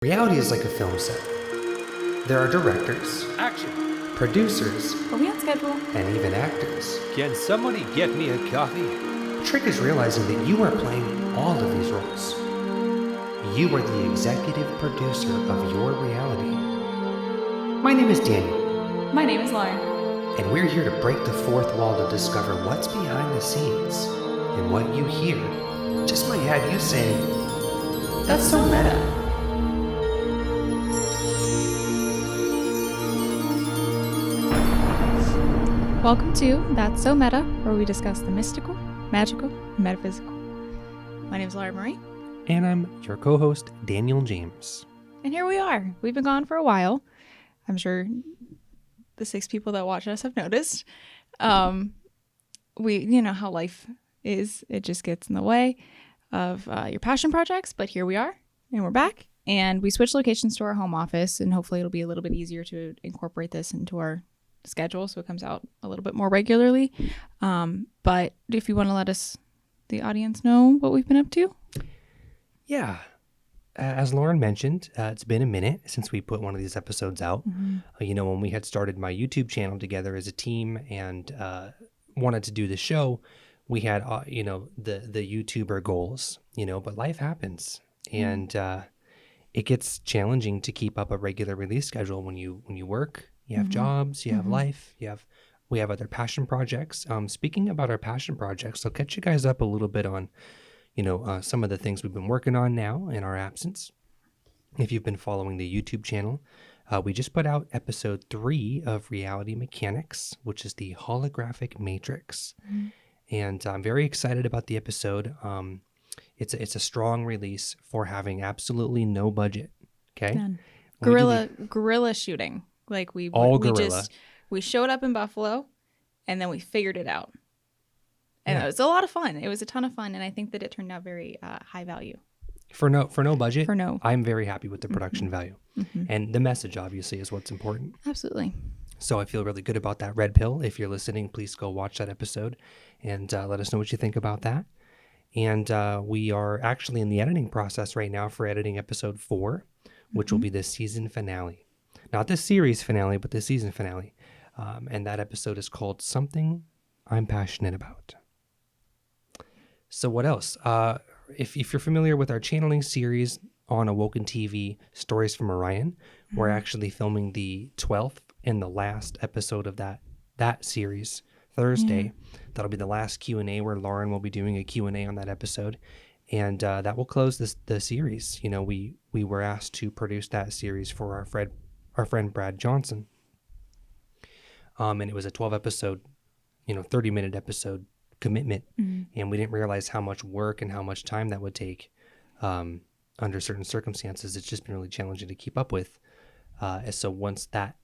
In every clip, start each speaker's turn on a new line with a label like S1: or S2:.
S1: Reality is like a film set. There are directors,
S2: Action!
S1: producers,
S3: Are we on schedule?
S1: and even actors.
S2: Can somebody get me a coffee?
S1: The trick is realizing that you are playing all of these roles. You are the executive producer of your reality. My name is Daniel,
S3: My name is Lauren.
S1: and we're here to break the fourth wall to discover what's behind the scenes. And what you hear just might have you saying, "That's so meta."
S3: Welcome to That's So Meta, where we discuss the mystical, magical, and metaphysical. My name is Laura Marie,
S1: And I'm your co-host, Daniel James.
S3: and here we are. We've been gone for a while. I'm sure the 6 people that watch us have noticed. You know how life is. It just gets in the way of your passion projects, but here we are, and we're back. And we switched locations to our home office, and hopefully it'll be a little bit easier to incorporate this into our schedule so it comes out a little bit more regularly. But if you want to let us, the audience, know what we've been up to.
S1: Yeah. As Lauren mentioned, it's been a minute since we put one of these episodes out. When we had started my YouTube channel together as a team and wanted to do the show, we had, the YouTuber goals, but life happens. And it gets challenging to keep up a regular release schedule when you work. You have jobs, you have life, we have other passion projects. Speaking about our passion projects, I'll catch you guys up a little bit on, some of the things we've been working on now in our absence. If you've been following the YouTube channel, we just put out episode 3 of Reality Mechanics, which is the holographic matrix. And I'm very excited about the episode. It's a strong release for having absolutely no budget. Okay.
S3: Done.
S1: When we do
S3: Guerrilla shooting. Like we
S1: guerrilla.
S3: We showed up in Buffalo and then we figured it out. And it was a lot of fun. It was a ton of fun. And I think that it turned out very high value.
S1: For no budget,
S3: For no.
S1: I'm very happy with the production value. And the message, obviously, is what's important.
S3: Absolutely.
S1: So I feel really good about that. Red Pill, if you're listening, please go watch that episode and let us know what you think about that. And we are actually in the editing process right now for editing episode 4, which will be the season finale. Not the series finale, but the season finale. And that episode is called Something I'm Passionate About. So what else? If you're familiar with our channeling series on Awoken TV, Stories from Orion, we're actually filming the 12th and the last episode of that series Thursday. That'll be the last Q&A where Lauren will be doing a Q&A on that episode. And that will close the series. We were asked to produce that series for our friend Brad Johnson. And it was a 12 episode, 30-minute episode commitment. And we didn't realize how much work and how much time that would take under certain circumstances. It's just been really challenging to keep up with. And so once that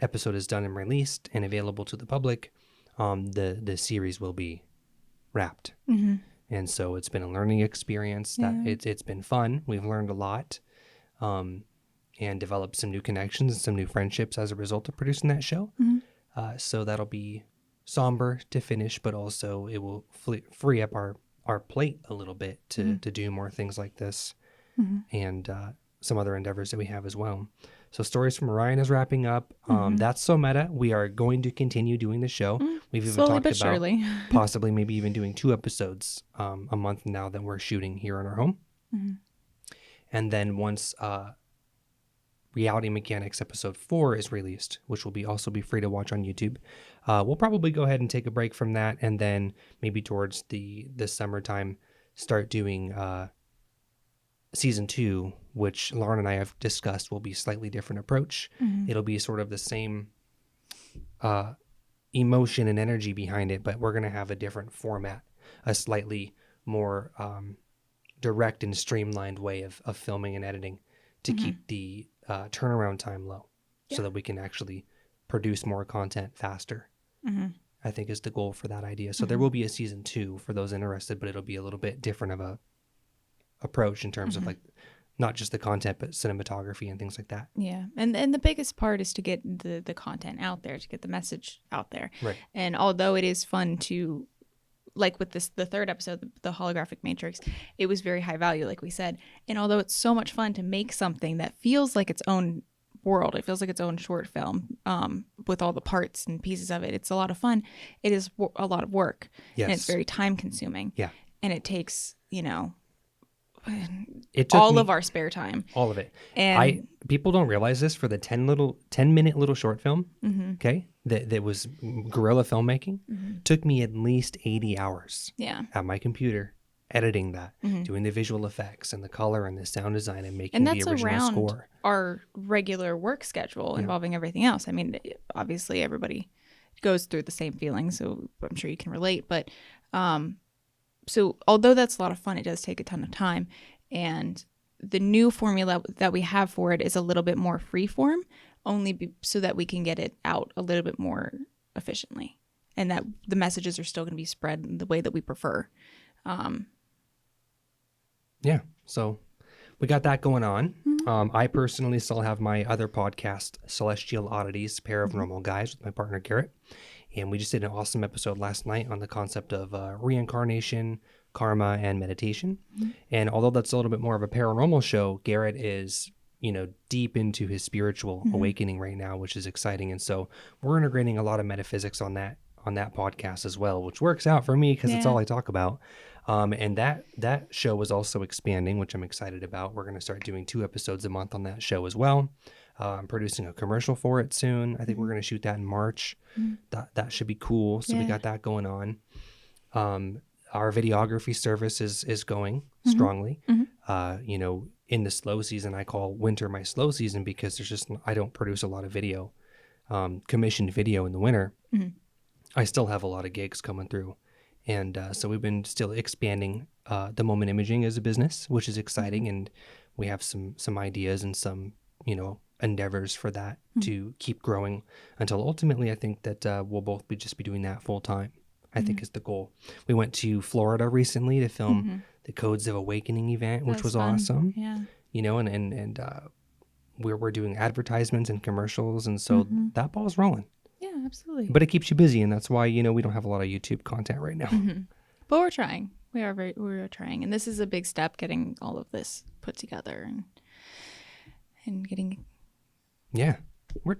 S1: episode is done and released and available to the public, the series will be wrapped. And so it's been a learning experience. It's been fun. We've learned a lot. And developed some new connections and some new friendships as a result of producing that show. So that'll be somber to finish, but also it will free up our plate a little bit to do more things like this and some other endeavors that we have as well. So Stories from Orion is wrapping up. That's So Meta. We are going to continue doing the show. We've even
S3: Slowly
S1: talked
S3: but
S1: about
S3: surely.
S1: possibly maybe even doing 2 episodes a month now that we're shooting here in our home. And then once Reality Mechanics episode 4 is released, which will also be free to watch on YouTube, we'll probably go ahead and take a break from that, and then maybe towards the summertime start doing season 2, which Lauren and I have discussed will be a slightly different approach. It'll be sort of the same emotion and energy behind it, but we're going to have a different format, a slightly more direct and streamlined way of filming and editing to keep the turnaround time low so that we can actually produce more content faster. I think is the goal for that idea. So there will be a season 2 for those interested, but it'll be a little bit different of a approach in terms of like not just the content, but cinematography and things like that.
S3: Yeah. And the biggest part is to get the content out there, to get the message out there.
S1: Right.
S3: And although it is fun to like with the third episode, the holographic matrix, it was very high value, like we said. And although it's so much fun to make something that feels like its own world, it feels like its own short film, with all the parts and pieces of it, it's a lot of fun. It is a lot of work.
S1: Yes.
S3: And it's very time consuming.
S1: Yeah.
S3: And it takes,
S1: It took
S3: all
S1: me-
S3: of our spare time.
S1: all of it.
S3: And
S1: People don't realize this, for the 10-minute little short film,
S3: mm-hmm.
S1: okay, that was guerrilla filmmaking, took me at least 80 hours
S3: yeah.
S1: at my computer editing that,
S3: Mm-hmm.
S1: doing the visual effects and the color and the sound design and making
S3: And that's
S1: the original
S3: around
S1: score.
S3: our regular work schedule involving everything else. I mean, obviously everybody goes through the same feelings, so I'm sure you can relate. But so although that's a lot of fun, it does take a ton of time. And the new formula that we have for it is a little bit more free form, so that we can get it out a little bit more efficiently, and that the messages are still going to be spread in the way that we prefer.
S1: Yeah, so we got that going on. I personally still have my other podcast, Celestial Oddities, Pair of Normal Guys, with my partner Garrett. And we just did an awesome episode last night on the concept of reincarnation, karma, and meditation. And although that's a little bit more of a paranormal show, Garrett is, deep into his spiritual awakening right now, which is exciting. And so we're integrating a lot of metaphysics on that podcast as well, which works out for me because it's all I talk about. And that show is also expanding, which I'm excited about. We're going to start doing 2 episodes a month on that show as well. I'm producing a commercial for it soon. I think we're going to shoot that in March. That should be cool. So we got that going on. Our videography service is going strongly. In the slow season, I call winter my slow season because I don't produce a lot of video, commissioned video in the winter. I still have a lot of gigs coming through. And so we've been still expanding the Moment Imaging as a business, which is exciting. And we have some ideas and some, endeavors for that to keep growing until ultimately I think that we'll both be doing that full time, I think is the goal. We went to Florida recently to film the Codes of Awakening event, which was
S3: fun.
S1: awesome.
S3: Yeah.
S1: And we're doing advertisements and commercials. And so that ball's rolling.
S3: Yeah, absolutely.
S1: But it keeps you busy, and that's why we don't have a lot of YouTube content right now.
S3: But we're trying. We're trying, and this is a big step, getting all of this put together and getting.
S1: Yeah, we're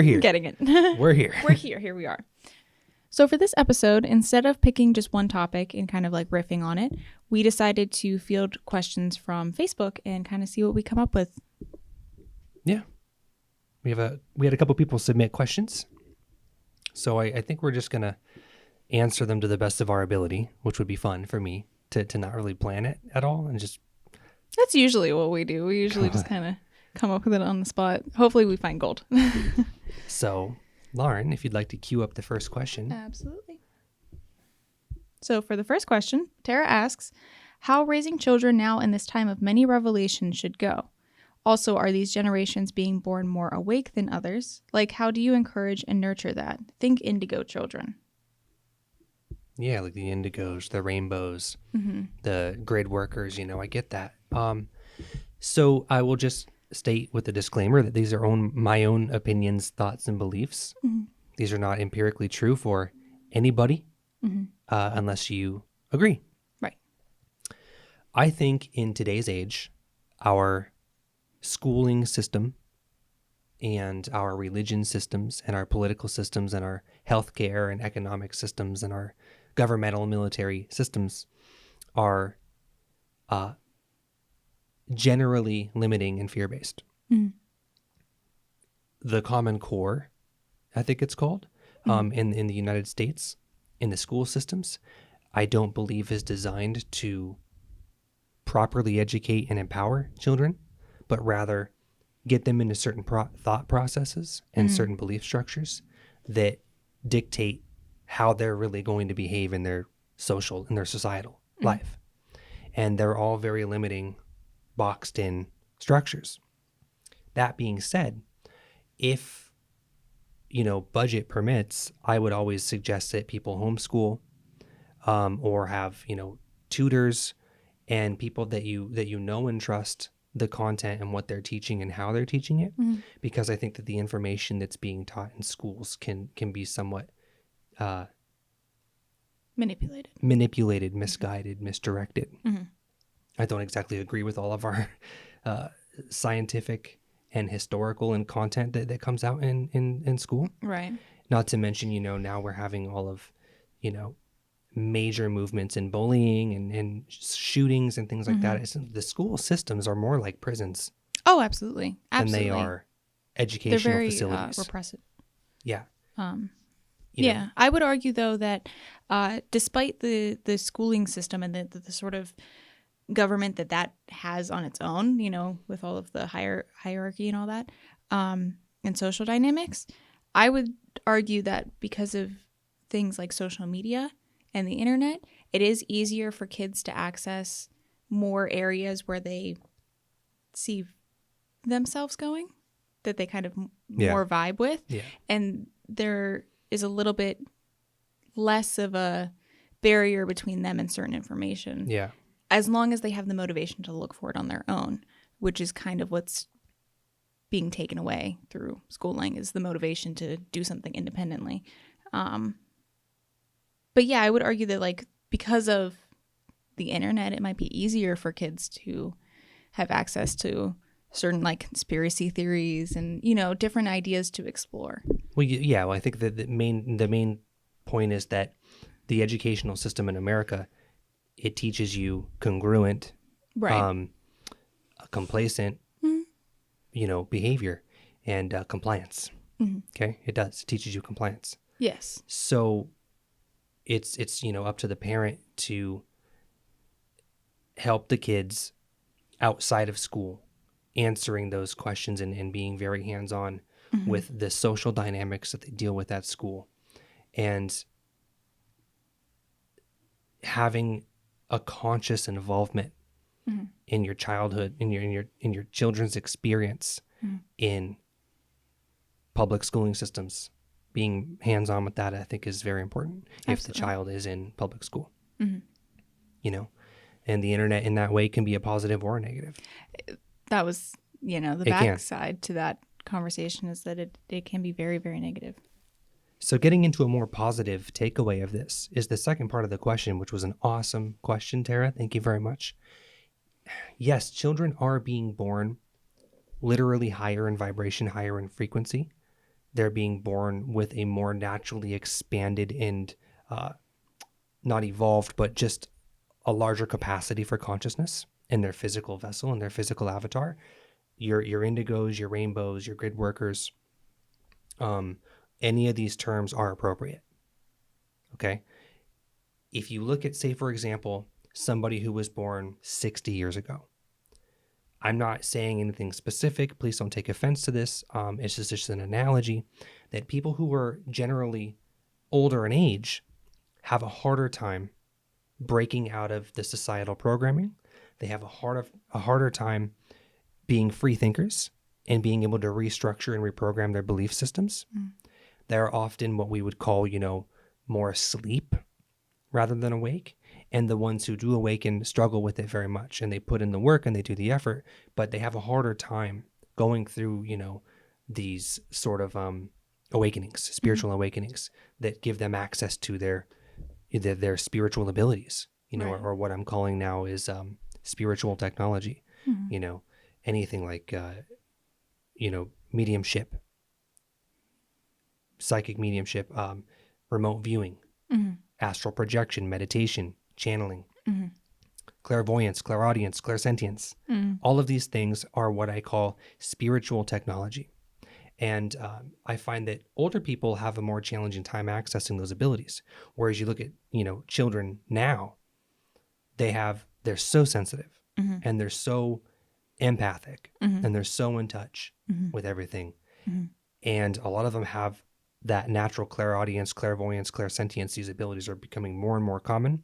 S1: here.
S3: Getting it.
S1: We're here.
S3: We're here. Here we are. So for this episode, instead of picking just one topic and kind of like riffing on it, we decided to field questions from Facebook and kind of see what we come up with.
S1: Yeah. We had a couple people submit questions. So I think we're just going to answer them to the best of our ability, which would be fun for me to not really plan it at all and just.
S3: That's usually what we do. We usually just kind of come up with it on the spot. Hopefully we find gold.
S1: So, Lauren, if you'd like to queue up the first question.
S3: Absolutely. So for the first question, Tara asks, how raising children now in this time of many revelations should go? Also, are these generations being born more awake than others? Like, how do you encourage and nurture that? Think indigo children.
S1: Yeah, like the indigos, the rainbows, the grid workers, I get that. So I will just state with a disclaimer that these are my own opinions, thoughts, and beliefs. These are not empirically true for anybody unless you agree.
S3: Right.
S1: I think in today's age, our schooling system and our religion systems and our political systems and our healthcare and economic systems and our governmental and military systems are generally limiting and fear-based. The Common Core, I think it's called, in the United States, in the school systems, I don't believe is designed to properly educate and empower children, but rather get them into certain thought processes and certain belief structures that dictate how they're really going to behave in their societal life. And they're all very limiting, boxed in structures. That being said, if, budget permits, I would always suggest that people homeschool or have, tutors and people that you know and trust the content and what they're teaching and how they're teaching it, because I think that the information that's being taught in schools can be somewhat
S3: Manipulated.
S1: misguided, misdirected.
S3: Mhm.
S1: I don't exactly agree with all of our scientific and historical and content that comes out in school.
S3: Right.
S1: Not to mention, now we're having all of, major movements in bullying and shootings and things like that. The school systems are more like prisons
S3: Oh, absolutely. Absolutely.
S1: than they are
S3: They're
S1: educational
S3: very
S1: facilities.
S3: repressive.
S1: Yeah. You
S3: Yeah.
S1: know,
S3: I would argue, though, that despite the schooling system and the sort of government that has on its own, with all of the hierarchy and all that, and social dynamics, I would argue that because of things like social media and the internet, it is easier for kids to access more areas where they see themselves going, that they kind of more vibe with.
S1: Yeah.
S3: And there is a little bit less of a barrier between them and certain information.
S1: Yeah.
S3: As long as they have the motivation to look for it on their own, which is kind of what's being taken away through schooling, is the motivation to do something independently. But yeah, I would argue that because of the internet, it might be easier for kids to have access to certain conspiracy theories and, different ideas to explore.
S1: Well, yeah. Well, I think that the main point is that the educational system in America, it teaches you congruent,
S3: Right.
S1: complacent, behavior and compliance.
S3: Mhm.
S1: Okay, it does. It teaches you compliance.
S3: Yes.
S1: So it's up to the parent to help the kids outside of school answering those questions and being very hands-on with the social dynamics that they deal with at school, and having a conscious involvement in your childhood, in your children's experience in public schooling systems. Being hands-on with that, I think, is very important if the child is in public school. And the internet in that way can be a positive or a negative.
S3: That was, the backside to that conversation, is that it can be very, very negative.
S1: So getting into a more positive takeaway of this is the second part of the question, which was an awesome question, Tara. Thank you very much. Yes, children are being born literally higher in vibration, higher in frequency. They're being born with a more naturally expanded and not evolved, but just a larger capacity for consciousness in their physical vessel, in their physical avatar. Your indigos, your rainbows, your grid workers, any of these terms are appropriate. Okay? If you look at, say, for example, somebody who was born 60 years ago, I'm not saying anything specific. Please don't take offense to this. It's just an analogy that people who are generally older in age have a harder time breaking out of the societal programming. They have a harder time being free thinkers and being able to restructure and reprogram their belief systems. They're often what we would call, more asleep rather than awake. And the ones who do awaken struggle with it very much, and they put in the work and they do the effort, but they have a harder time going through, these sort of awakenings, spiritual awakenings that give them access to their spiritual abilities,
S3: Right.
S1: or what I'm calling now is spiritual technology, anything like, mediumship, psychic mediumship, remote viewing, astral projection, meditation, channeling, clairvoyance, clairaudience, clairsentience. All of these things are what I call spiritual technology. And I find that older people have a more challenging time accessing those abilities. Whereas you look at, children now, they're so sensitive and they're so empathic and they're so in touch with everything. And a lot of them have that natural clairaudience, clairvoyance, clairsentience. These abilities are becoming more and more common.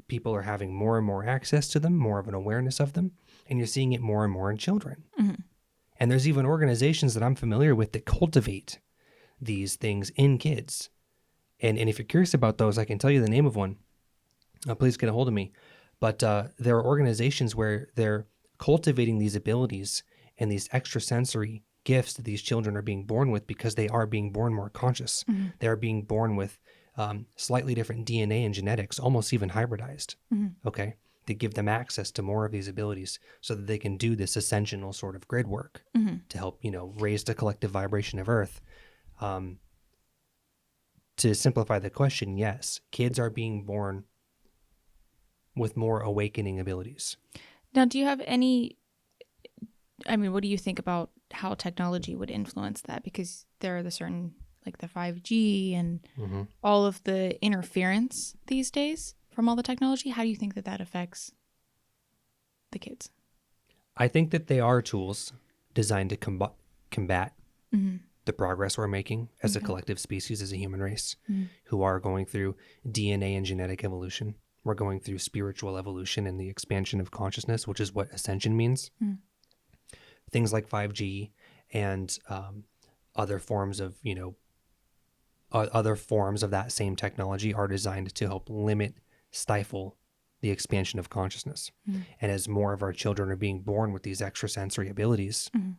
S1: People are having more and more access to them, more of an awareness of them. And you're seeing it more and more in children. And there's even organizations that I'm familiar with that cultivate these things in kids. And if you're curious about those, I can tell you the name of one. Please get a hold of me. But there are organizations where they're cultivating these abilities and these extrasensory gifts that these children are being born with, because they are being born more conscious. They are being born with slightly different DNA and genetics, almost even hybridized.
S3: Mhm.
S1: Okay. To give them access to more of these abilities so that they can do this ascensional sort of grid work
S3: Mhm.
S1: to help, raise the collective vibration of Earth. To simplify the question, yes, kids are being born with more awakening abilities.
S3: Now, do you have any? I mean, what do you think about how technology would influence that? Because there are the certain, like the 5G and
S1: Mm-hmm.
S3: all of the interference these days from all the technology. How do you think that that affects the kids?
S1: I think that they are tools designed to combat
S3: Mm-hmm.
S1: the progress we're making as a
S3: Okay.
S1: collective species, as a human race,
S3: Mhm.
S1: who are going through DNA and genetic evolution. We're going through spiritual evolution and the expansion of consciousness, which is what ascension means.
S3: Mm.
S1: Things like 5G and other forms of, other forms of that same technology are designed to help stifle the expansion of consciousness.
S3: Mm.
S1: And as more of our children are being born with these extrasensory abilities,
S3: Mhm.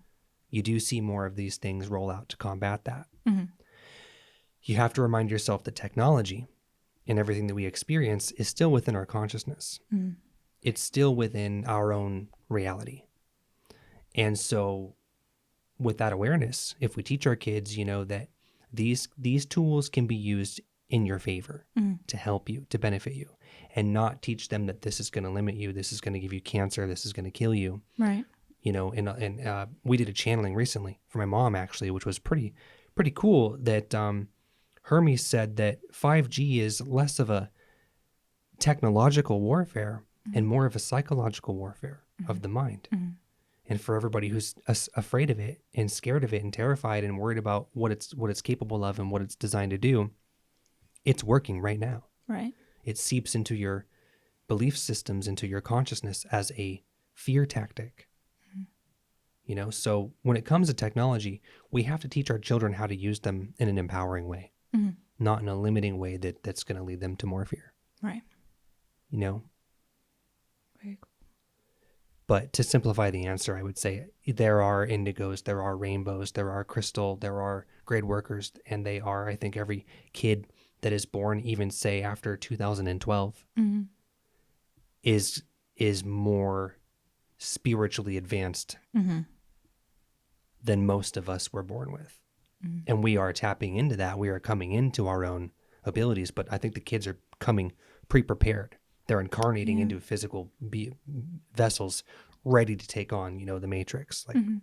S1: you do see more of these things roll out to combat that.
S3: Mhm.
S1: You have to remind yourself that technology and everything that we experience is still within our consciousness.
S3: Mhm.
S1: It's still within our own reality. And so with that awareness, if we teach our kids, that these tools can be used in your favor
S3: Mhm.
S1: to help you, to benefit you, and not teach them that this is going to limit you, this is going to give you cancer, this is going to kill you.
S3: Right.
S1: And we did a channeling recently for my mom, actually, which was pretty cool. That Hermes said that 5G is less of a technological warfare and more of a psychological warfare of the mind.
S3: Mhm.
S1: And for everybody who's afraid of it and scared of it and terrified and worried about what it's capable of and what it's designed to do, it's working right now.
S3: Right.
S1: It seeps into your belief systems, into your consciousness as a fear tactic. So when it comes to technology, we have to teach our children how to use them in an empowering way,
S3: Mhm.
S1: not in a limiting way that's going to lead them to more fear.
S3: Right.
S1: Very
S3: cool.
S1: But to simplify the answer, I would say there are indigos, there are rainbows, there are crystal, there are grid workers, and they are, I think, every kid that is born, even say after 2012,
S3: Mhm.
S1: is more spiritually advanced
S3: Mhm.
S1: than most of us were born with.
S3: Mhm.
S1: And we are tapping into that. We are coming into our own abilities, but I think the kids are coming pre-prepared. They're incarnating
S3: Yeah.
S1: into physical vessels ready to take on, the matrix.
S3: Mhm.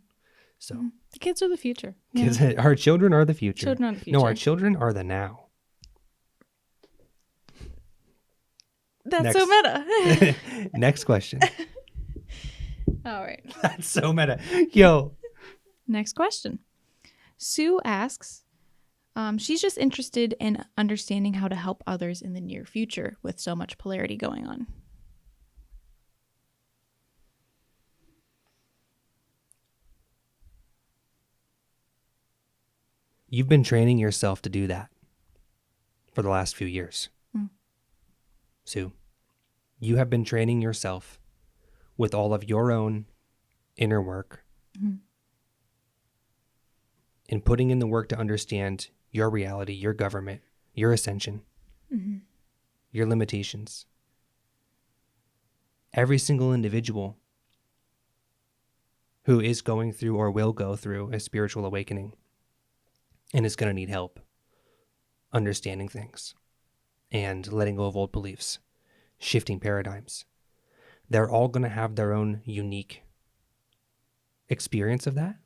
S1: So
S3: The kids are the future. Yeah.
S1: kids, our children are the future.
S3: Children are the
S1: No, our
S3: future.
S1: children are the now.
S3: That's so meta.
S1: Next question.
S3: All right.
S1: That's so meta. Yo.
S3: Next question. Sue asks, she's just interested in understanding how to help others in the near future with so much polarity going on.
S1: You've been training yourself to do that for the last few years. Sue, you have been training yourself with all of your own inner work and putting in the work to understand your reality, your government, your ascension, your limitations. Every single individual who is going through or will go through a spiritual awakening and is going to need help understanding things and letting go of old beliefs, shifting paradigms. They're all going to have their own unique experience of that,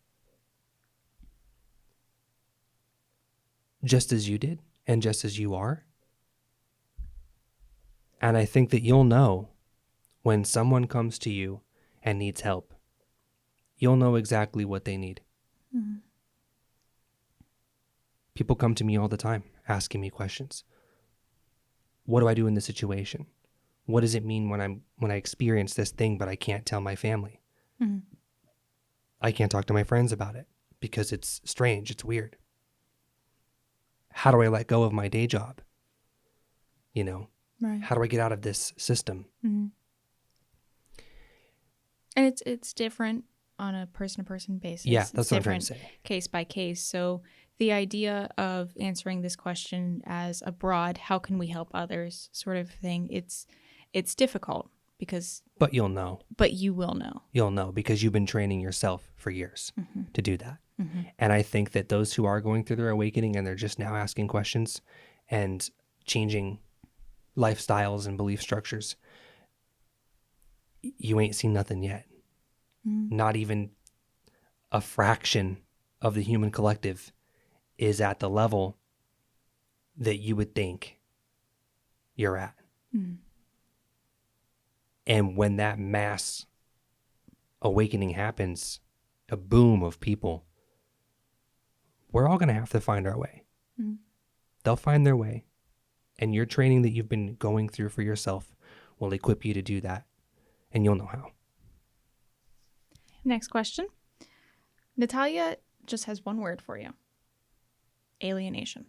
S1: just as you did and just as you are. And I think that you'll know when someone comes to you and needs help. You'll know exactly what they need. People come to me all the time asking me questions. What do I do in this situation? What does it mean when I experience this thing but I can't tell my family? I can't talk to my friends about it because it's strange, it's weird. How do I let go of my day job?
S3: Right.
S1: How do I get out of this system?
S3: And it's different on a person-to-person basis.
S1: Yeah,
S3: It's
S1: that's what I'm trying to
S3: different
S1: say.
S3: case by case. So the idea of answering this question as a broad, how can we help others sort of thing, it's difficult because,
S1: But you'll know.
S3: but you will know.
S1: You'll know because you've been training yourself for years
S3: Mm-hmm.
S1: to do that.
S3: Mm-hmm.
S1: And I think that those who are going through their awakening and they're just now asking questions and changing lifestyles and belief structures, you ain't seen nothing yet.
S3: Mm-hmm.
S1: Not even a fraction of the human collective is at the level that you would think you're at.
S3: Mm-hmm.
S1: And when that mass awakening happens, a boom of people, we're all going to have to find our way.
S3: Mm-hmm.
S1: They'll find their way. And your training that you've been going through for yourself will equip you to do that. And you'll know how.
S3: Next question. Natalia just has one word for you. Alienation.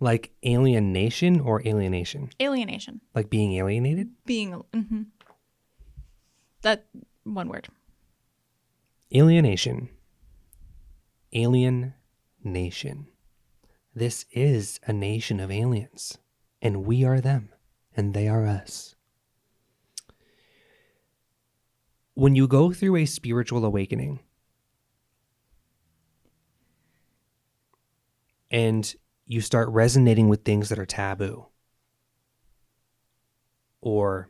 S1: Like alienation or alienation?
S3: Alienation.
S1: Like being alienated?
S3: Being, that one word.
S1: Alienation. Alien nation. This is a nation of aliens, and we are them, and they are us. When you go through a spiritual awakening, and you start resonating with things that are taboo, or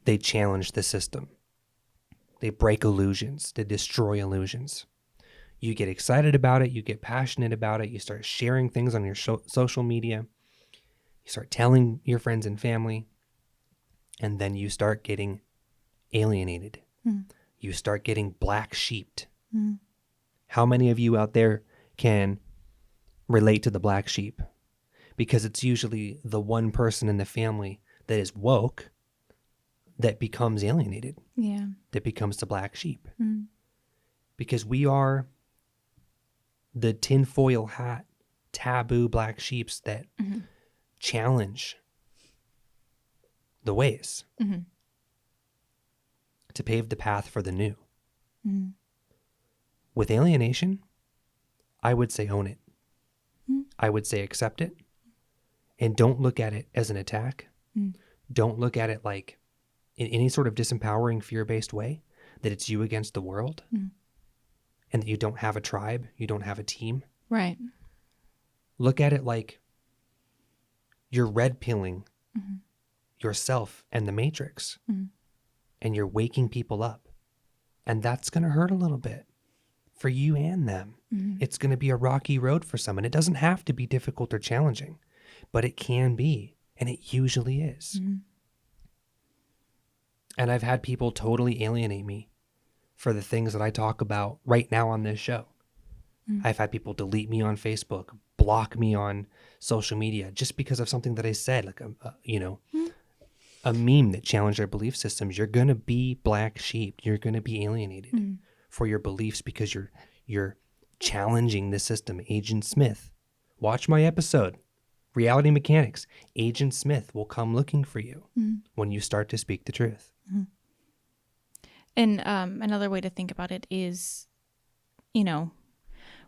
S1: they challenge the system, they break illusions, they destroy illusions. You get excited about it, you get passionate about it, you start sharing things on your social media, you start telling your friends and family, and then you start getting alienated. You start getting black sheeped. How many of you out there can relate to the black sheep? Because it's usually the one person in the family that is woke that becomes alienated,
S3: Yeah.
S1: that becomes the black sheep. Because we are the tinfoil hat, taboo black sheeps that challenge the ways to pave the path for the new. With alienation, I would say own it. I would say accept it. And don't look at it as an attack. Don't look at it like in any sort of disempowering, fear-based way, that it's you against the world. And that you don't have a tribe, you don't have a team.
S3: Right.
S1: Look at it like you're red pilling yourself and the matrix. And you're waking people up. And that's going to hurt a little bit for you and them. It's going to be a rocky road for some. And it doesn't have to be difficult or challenging, but it can be. And it usually is. And I've had people totally alienate me for the things that I talk about right now on this show. I've had people delete me on Facebook, block me on social media just because of something that I said, like a meme that challenged their belief systems. You're going to be black sheep. You're going to be alienated for your beliefs because you're challenging the system. Agent Smith, watch my episode, Reality Mechanics. Agent Smith will come looking for you when you start to speak the truth.
S3: And another way to think about it is,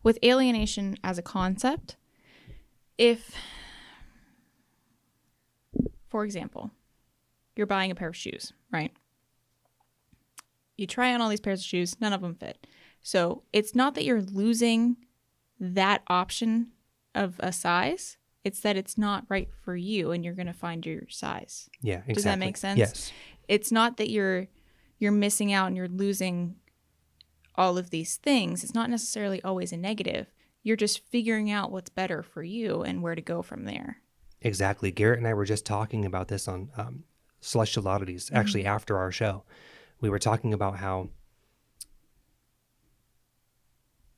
S3: with alienation as a concept, if, for example, you're buying a pair of shoes, right? You try on all these pairs of shoes, none of them fit. So it's not that you're losing that option of a size. It's that it's not right for you and you're going to find your size.
S1: Yeah, exactly.
S3: Does that make sense?
S1: Yes.
S3: It's not that you're missing out and you're losing all of these things. It's not necessarily always a negative. You're just figuring out what's better for you and where to go from there.
S1: Exactly. Garrett and I were just talking about this on Celestial Oddities, actually after our show. We were talking about how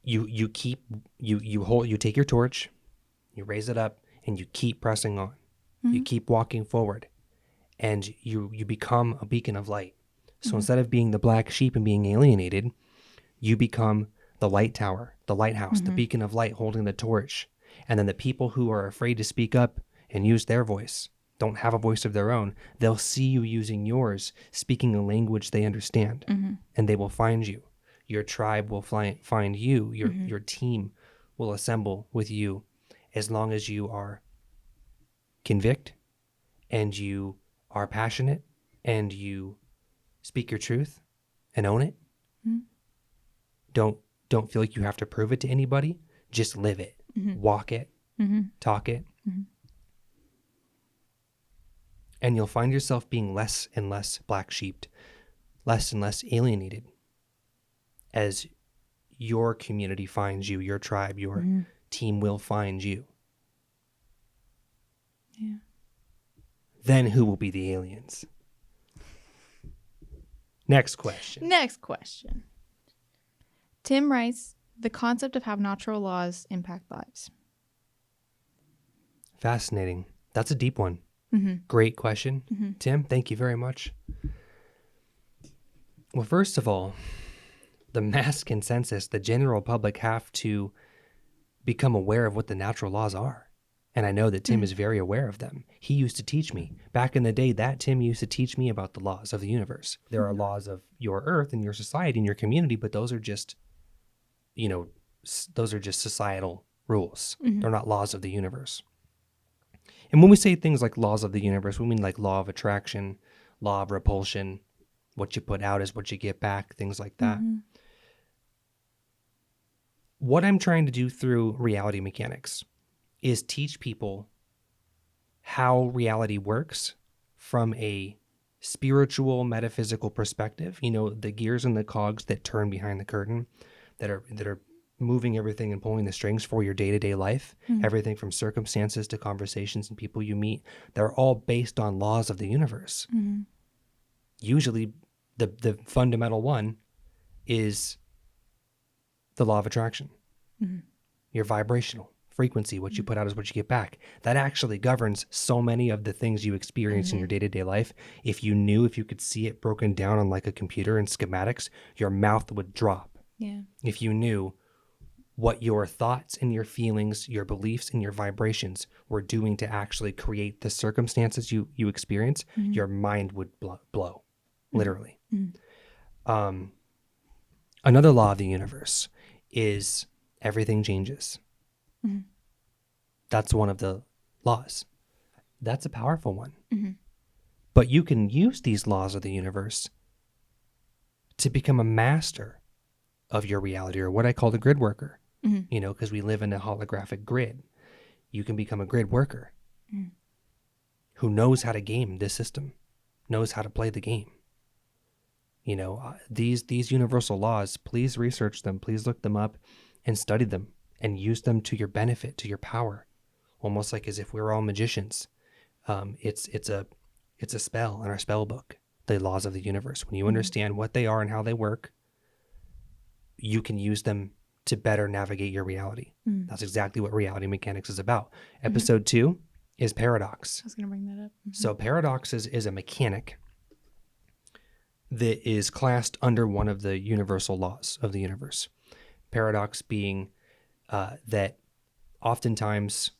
S1: you take your torch, you raise it up, and you keep pressing on. You keep walking forward, and you become a beacon of light. So instead of being the black sheep and being alienated, you become the light tower, the lighthouse, the beacon of light holding the torch. And then the people who are afraid to speak up and use their voice don't have a voice of their own, they'll see you using yours, speaking a language they understand, and they will find you. Your tribe will find you. Your team will assemble with you, as long as you are convict and you are passionate and you speak your truth and own it. Don't feel like you have to prove it to anybody. Just live it, walk it, talk it. And you'll find yourself being less and less black sheeped, less and less alienated as your community finds you, your tribe, your team will find you.
S3: Yeah.
S1: Then who will be the aliens? Next question.
S3: Next question. Tim writes, the concept of how natural laws impact lives.
S1: Fascinating. That's a deep one. Great question. Tim, thank you very much. Well, first of all, the mass consensus, the general public have to become aware of what the natural laws are. And I know that Tim is very aware of them. He used to teach me. Back in the day, that Tim used to teach me about the laws of the universe. There are laws of your earth and your society and your community, but those are just, those are just societal rules. They're not laws of the universe. And when we say things like laws of the universe, we mean like law of attraction, law of repulsion, what you put out is what you get back, things like that. What I'm trying to do through reality mechanics is teach people how reality works from a spiritual, metaphysical perspective. The gears and the cogs that turn behind the curtain, that are moving everything and pulling the strings for your day-to-day life, everything from circumstances to conversations and people you meet, they're all based on laws of the universe. Usually the fundamental one is the law of attraction. Your vibrational frequency, what you put out is what you get back. That actually governs so many of the things you experience in your day-to-day life. If you could see it broken down on like a computer in schematics, your mouth would drop.
S3: Yeah.
S1: If you knew what your thoughts and your feelings, your beliefs and your vibrations were doing to actually create the circumstances you experience, your mind would blow, literally. Another law of the universe is everything changes. That's one of the laws. That's a powerful one. But you can use these laws of the universe to become a master of your reality, or what I call the grid worker. Because we live in a holographic grid. You can become a grid worker who knows how to game this system, knows how to play the game. These universal laws, please research them, please look them up and study them and use them to your benefit, to your power, almost like as if we were all magicians. It's a spell in our spell book, the laws of the universe. When you understand what they are and how they work, you can use them to better navigate your reality. That's exactly what reality mechanics is about. Episode 2 is paradox.
S3: I was going to bring that up.
S1: So paradox is a mechanic that is classed under one of the universal laws of the universe. Paradox being that oftentimes,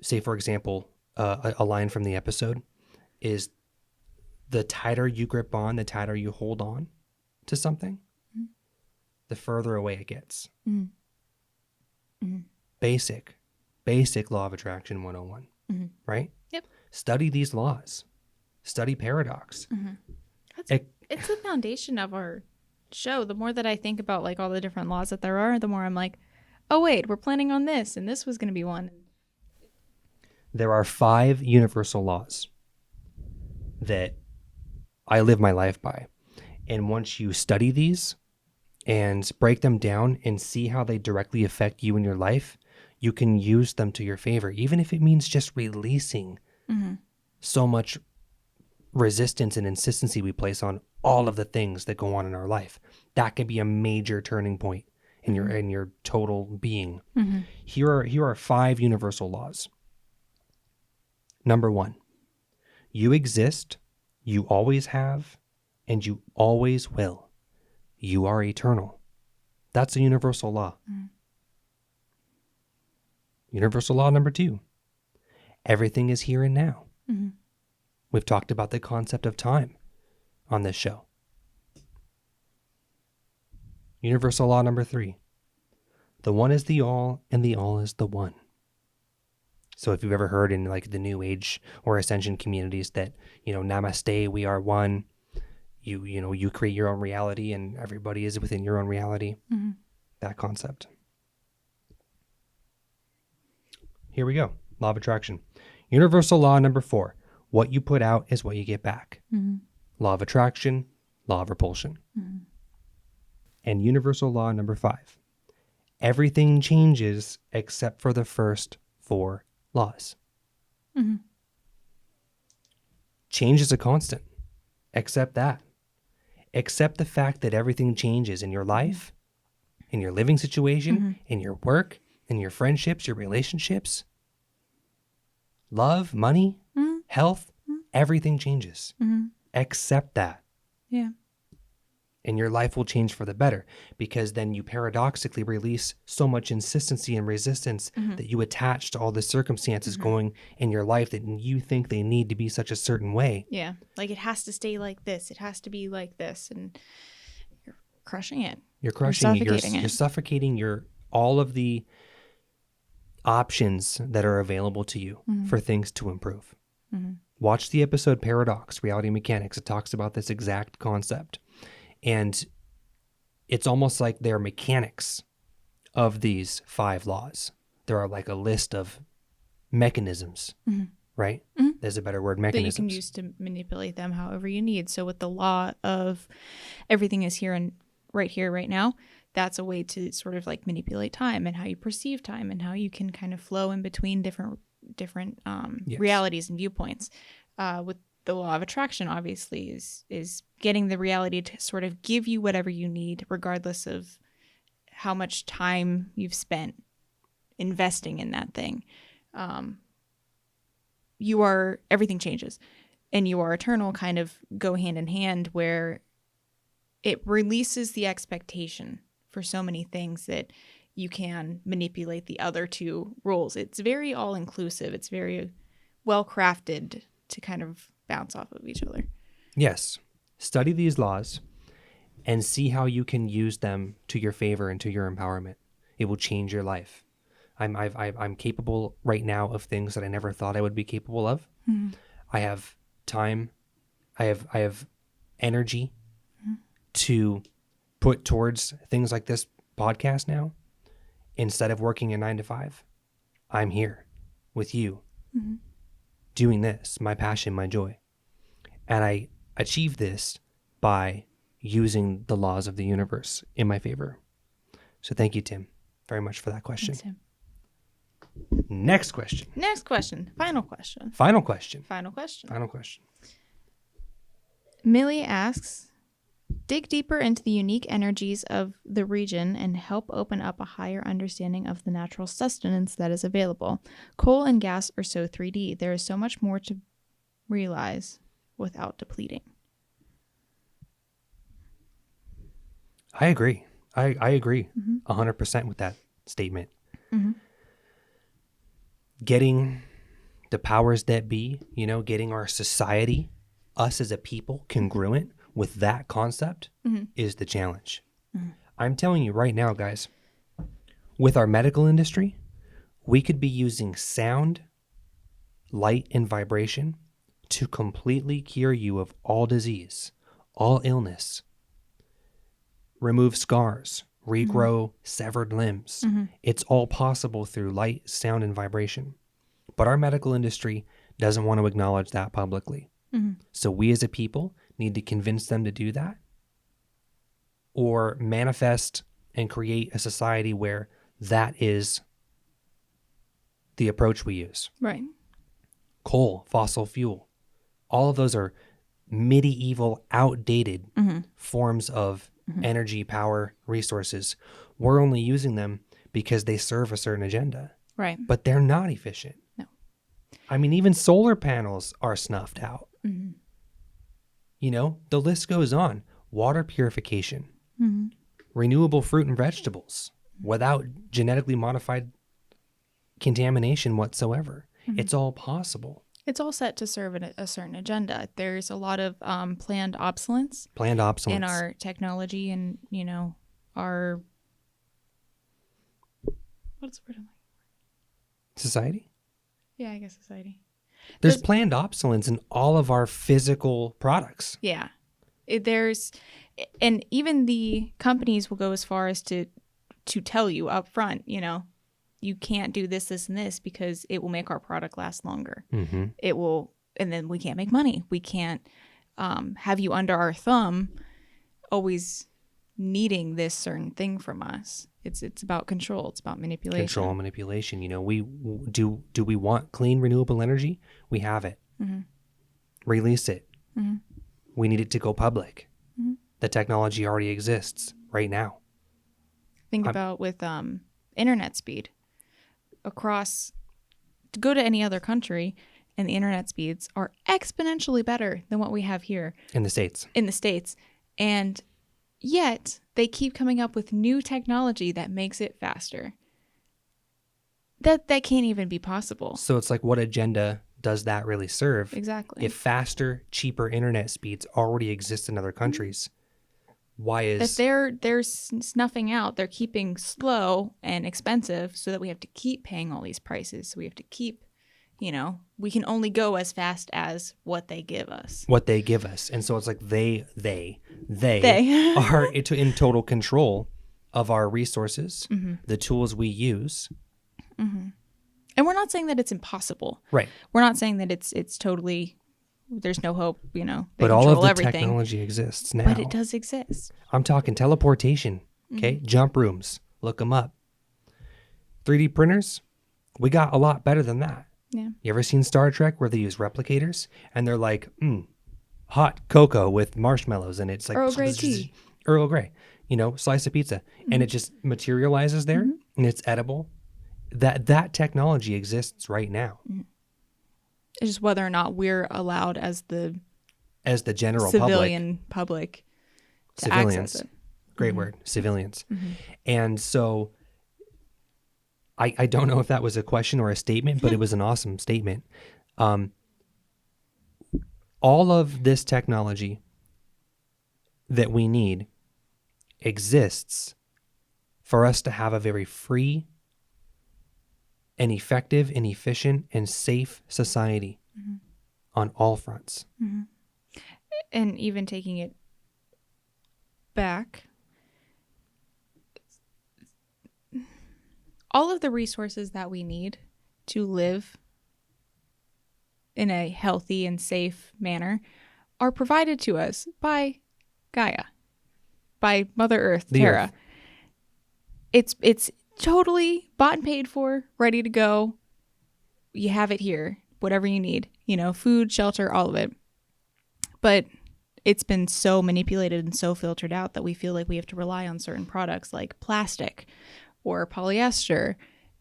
S1: say for example, a line from the episode is the tighter you grip on, the tighter you hold on to something, the further away it gets. Basic law of attraction 101, right?
S3: Yep.
S1: Study these laws. Study paradox.
S3: It's the foundation of our show. The more that I think about like all the different laws that there are, the more I'm like, oh wait, we're planning on this, and this was going to be one.
S1: There are 5 universal laws that I live my life by. And once you study these and break them down and see how they directly affect you in your life, you can use them to your favor, even if it means just releasing so much resistance and insistency we place on all of the things that go on in our life. That can be a major turning point in your total being. Here are 5 universal laws. Number 1, you exist, you always have, and you always will. You are eternal. That's a universal law. Universal law number 2, Everything is here and now.
S3: Mm-hmm.
S1: We've talked about the concept of time on this show. Universal law number 3. The one is the all, and the all is the one. So if you've ever heard in like the New Age or Ascension communities that, namaste, we are one, you create your own reality and everybody is within your own reality.
S3: Mm-hmm.
S1: That concept. Here we go. Law of attraction. Universal law number 4. What you put out is what you get back.
S3: Mm-hmm.
S1: Law of attraction, law of repulsion.
S3: Mm-hmm.
S1: And universal law number 5. Everything changes except for the first 4 laws.
S3: Mm-hmm.
S1: Change is a constant. Accept that. Accept the fact that everything changes in your life, in your living situation, in your work, in your friendships, your relationships. Love, money, health, everything changes.
S3: Mm-hmm.
S1: Accept that.
S3: Yeah.
S1: And your life will change for the better, because then you paradoxically release so much insistency and resistance that you attach to all the circumstances going in your life that you think they need to be such a certain way.
S3: Yeah. Like it has to stay like this. It has to be like this. And you're crushing it.
S1: You're crushing it.
S3: suffocating
S1: You're
S3: it.
S1: suffocating all of the options that are available to you for things to improve.
S3: Mm-hmm.
S1: Watch the episode Paradox, Reality Mechanics. It talks about this exact concept. And it's almost like they're mechanics of these 5 laws. There are like a list of mechanisms, right?
S3: Mhm.
S1: There's a better word,
S3: That you
S1: mechanisms.
S3: can use to manipulate them however you need. So with the law of everything is here and right here, right now, that's a way to sort of like manipulate time and how you perceive time and how you can kind of flow in between different
S1: Yes.
S3: realities and viewpoints. With the law of attraction, obviously, is getting the reality to sort of give you whatever you need, regardless of how much time you've spent investing in that thing. Everything changes, and you are eternal kind of go hand in hand, where it releases the expectation for so many things that you can manipulate the other 2 rules. It's very all inclusive. It's very well crafted to kind of bounce off of each other.
S1: Yes. Study these laws and see how you can use them to your favor and to your empowerment. It will change your life. I'm capable right now of things that I never thought I would be capable of. I have time. I have energy to put towards things like this podcast now. Instead of working a 9 to 5, I'm here with you doing this, my passion, my joy. And I achieve this by using the laws of the universe in my favor. So thank you, Tim, very much for that question.
S3: Thanks, Tim.
S1: Next question.
S3: Next question. Final question.
S1: Final question.
S3: Final question.
S1: Final question.
S3: Millie asks, dig deeper into the unique energies of the region and help open up a higher understanding of the natural sustenance that is available. Coal and gas are so 3D. There is so much more to realize without depleting.
S1: I agree. I agree 100% with that statement. Getting the powers that be, getting our society, us as a people, congruent with that concept is the challenge. I'm telling you right now, guys, with our medical industry, we could be using sound, light, and vibration to completely cure you of all disease, all illness, remove scars, regrow severed limbs. It's all possible through light, sound, and vibration. But our medical industry doesn't want to acknowledge that publicly. So we as a people need to convince them to do that, or manifest and create a society where that is the approach we use.
S3: Right.
S1: Coal, fossil fuel, all of those are medieval, outdated forms of energy, power, resources. We're only using them because they serve a certain agenda,
S3: Right.
S1: but they're not efficient.
S3: No.
S1: I mean, even solar panels are snuffed out. The list goes on. Water purification, renewable fruit and vegetables without genetically modified contamination whatsoever. It's all possible.
S3: It's all set to serve a certain agenda. There's a lot of planned obsolescence
S1: Planned obsolescence.
S3: in our technology and, our... What's the word I'm like?
S1: Society?
S3: Yeah, I guess society.
S1: There's planned obsolescence in all of our physical products.
S3: Yeah. And even the companies will go as far as to tell you up front, you can't do this, this, and this because it will make our product last longer.
S1: Mm-hmm.
S3: It will, and then we can't make money. We can't have you under our thumb always needing this certain thing from us. It's about control. It's about manipulation.
S1: Control and manipulation. We do we want clean, renewable energy? We have it.
S3: Mm-hmm.
S1: Release it.
S3: Mm-hmm.
S1: We need it to go public.
S3: Mm-hmm.
S1: The technology already exists right now.
S3: Think about with internet speed. To go to any other country, and the internet speeds are exponentially better than what we have here
S1: In the States.
S3: And yet they keep coming up with new technology that makes it faster. That can't even be possible.
S1: So it's like, what agenda does that really serve?
S3: Exactly.
S1: If faster, cheaper internet speeds already exist in other countries, why is...
S3: That they're snuffing out, they're keeping slow and expensive so that we have to keep paying all these prices. So we have to keep, we can only go as fast as what they give us.
S1: And so it's like they are in total control of our resources,
S3: Mm-hmm.
S1: the tools we use.
S3: Mm-hmm. And we're not saying that it's impossible.
S1: Right.
S3: We're not saying that it's totally, there's no hope, they
S1: But all of the
S3: everything.
S1: technology exists now.
S3: But it does exist.
S1: I'm talking teleportation, okay?
S3: Mm-hmm.
S1: Jump rooms, look them up. 3D printers, we got a lot better than that.
S3: Yeah.
S1: You ever seen Star Trek where they use replicators and they're like, hot cocoa with marshmallows and it's like
S3: Earl Grey tea.
S1: Earl Grey, slice of pizza, and it just materializes there and it's edible. That technology exists right now.
S3: It's just whether or not we're allowed as the
S1: general
S3: civilian public to
S1: civilians.
S3: access it.
S1: Great word, civilians. And so I don't know if that was a question or a statement, but it was an awesome statement. All of this technology that we need exists for us to have a very free and effective and efficient and safe society on all fronts.
S3: And even taking it back, all of the resources that we need to live in a healthy and safe manner are provided to us by Gaia, by Mother Earth,
S1: The
S3: Terra.
S1: Earth.
S3: It's totally bought and paid for, ready to go. You have it here, whatever you need, food, shelter, all of it. But it's been so manipulated and so filtered out that we feel like we have to rely on certain products like plastic or polyester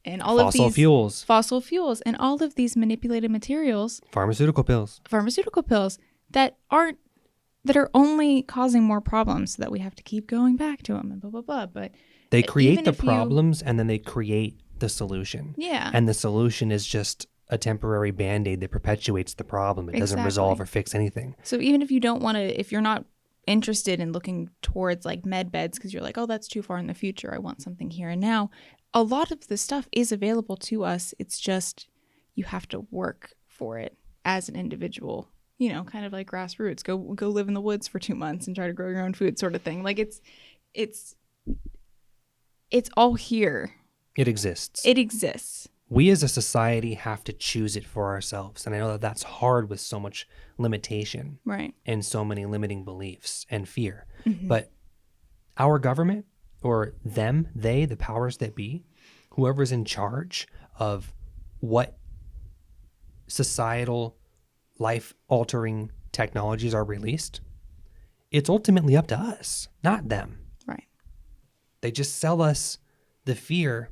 S3: and all of these fossil fuels and all of these manipulated materials,
S1: pharmaceutical pills
S3: that are only causing more problems so that we have to keep going back to them and blah, blah, blah. But
S1: they create the problems and then they create the solution.
S3: Yeah.
S1: And the solution is just a temporary Band-Aid that perpetuates the problem. It doesn't resolve or fix anything.
S3: So even if you don't want to, if you're not interested in looking towards like med beds because you're like, oh, that's too far in the future, I want something here and now, a lot of the stuff is available to us. It's just you have to work for it as an individual, kind of like grassroots. Go live in the woods for 2 months and try to grow your own food sort of thing. Like it's all here.
S1: It exists.
S3: It exists.
S1: We as a society have to choose it for ourselves. And I know that that's hard with so much limitation.
S3: Right.
S1: And so many limiting beliefs and fear. But our government or they, the powers that be, whoever's in charge of what societal life-altering technologies are released, it's ultimately up to us, not them.
S3: Right.
S1: They just sell us the fear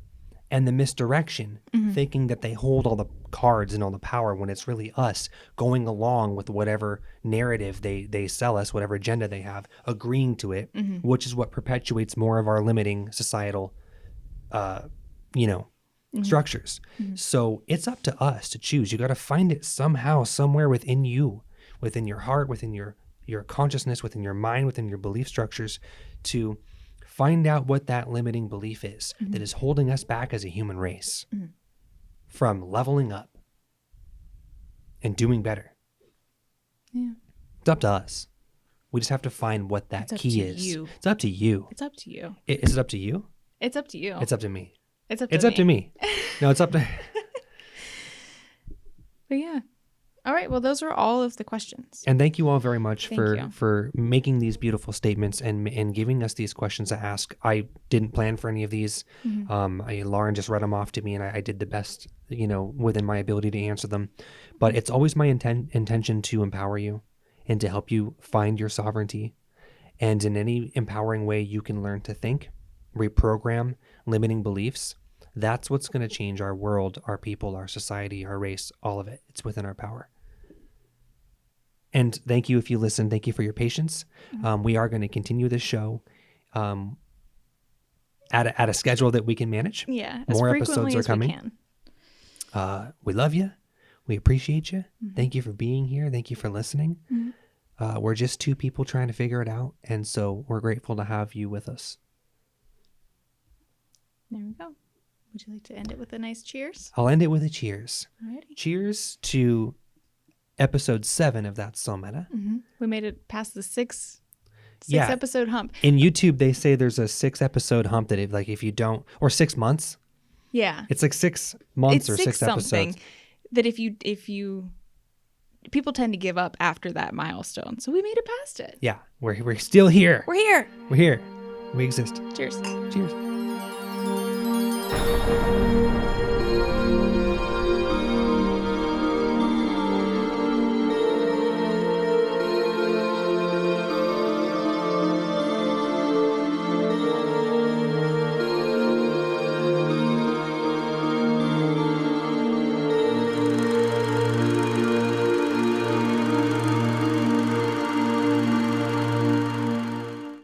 S1: and the misdirection, thinking that they hold all the cards and all the power when it's really us going along with whatever narrative they sell us, whatever agenda they have, agreeing to it, which is what perpetuates more of our limiting societal, structures. So it's up to us to choose. You got to find it somehow, somewhere within you, within your heart, within your consciousness, within your mind, within your belief structures, to find out what that limiting belief is that is holding us back as a human race from leveling up and doing better.
S3: Yeah.
S1: It's up to us. We just have to find what that
S3: It's up
S1: key
S3: to
S1: is.
S3: you.
S1: It's up to you.
S3: It's up to you.
S1: Is it up to you?
S3: It's up to you.
S1: It's up to me.
S3: It's up to
S1: It's up to me. No, it's up to...
S3: But yeah. All right. Well, those are all of the questions.
S1: And thank you all very much
S3: Thank you.
S1: for making these beautiful statements and giving us these questions to ask. I didn't plan for any of these. Lauren just read them off to me, and I did the best, within my ability to answer them. But it's always my intention to empower you and to help you find your sovereignty. And in any empowering way you can learn to think, reprogram limiting beliefs, that's what's going to change our world, our people, our society, our race, all of it. It's within our power. And thank you if you listen. Thank you for your patience. We are going to continue this show at a schedule that we can manage.
S3: Yeah. As
S1: More
S3: frequently
S1: episodes are
S3: as
S1: coming.
S3: We can.
S1: We love you. We appreciate you. Thank you for being here. Thank you for listening. We're just two people trying to figure it out. And so we're grateful to have you with us.
S3: There we go. Would you like to end it with a nice cheers?
S1: I'll end it with a cheers.
S3: Alrighty.
S1: Cheers to episode 7 of That's So Meta.
S3: We made it past the six
S1: Yeah.
S3: episode hump.
S1: In YouTube, they say there's a 6 episode hump that if you don't, or 6 months,
S3: Yeah.
S1: it's like 6 months
S3: It's
S1: or 6
S3: something
S1: episodes.
S3: that if you people tend to give up after that milestone. So we made it past it.
S1: Yeah, we're still here.
S3: We're here.
S1: We're here. We exist.
S3: Cheers.
S1: Cheers.